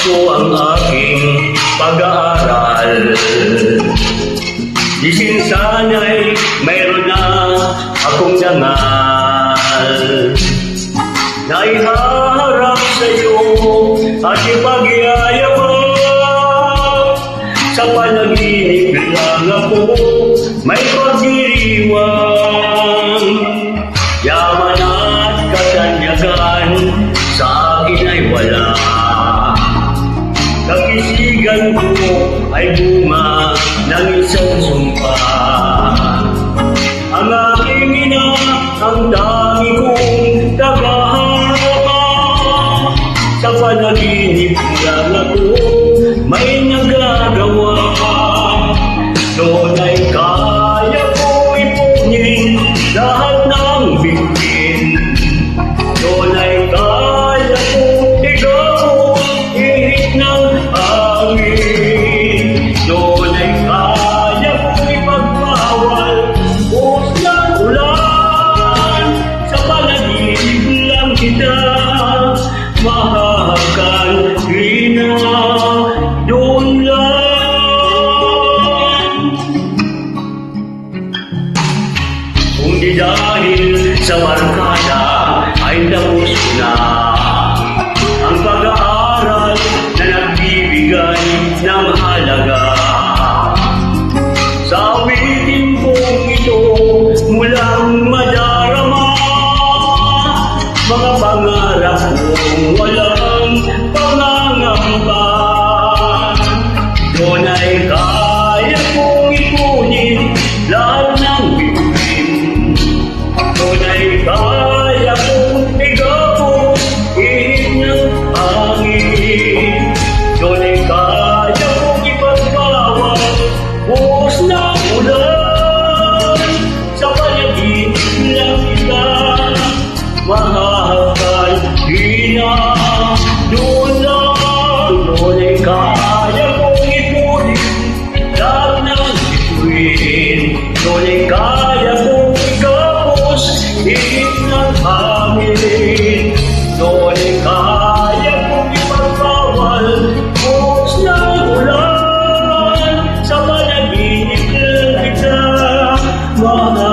ko ang aking pag-aaral. Di sana'y mayroon na akong dangal. Naiharap sa'yo at ipag-iayabang. Sa panaginip lang ako may pagdiriwang. Yaman at katanyagan sa akin ay wala. Kagisigan ko ay bunga ng isang sumpa. Ang aking ina, ang dami kong tagahanga. Sa panaginip lang ako may nagagawa. Doon ay kaya ko ipunin lahat ng bigin. Doon ay kaya ko ikaw ihit ng hangin. Doon ay kaya ko ipagpawal buhos ng ulan. Sa panaginip lang kita mahahagkan ina. Doon lang. Kung di dahil sa barkada ay tapos na ang pag-aaral na nagbibigay ng halaga. Sa awitin kong ito mulang madarama mga pangarap kong walang pangangamba. Doon ay kaya kong ipunin lahat ng bituin. Doon ay kaya kong igapos ihit ng hangin. Doon ay kaya kong ipagpawal buhos ng ulan. Sa panaginip lang kita mahahagkan ina. Doon lang. Doon ay kaya kong ipunin lahat ng bituin. Doon ay kaya kong ikapos ihit ng hangin. Doon ay kaya kong ipagpawal buhos ng ulan. Sa panaginip lang kita mahal.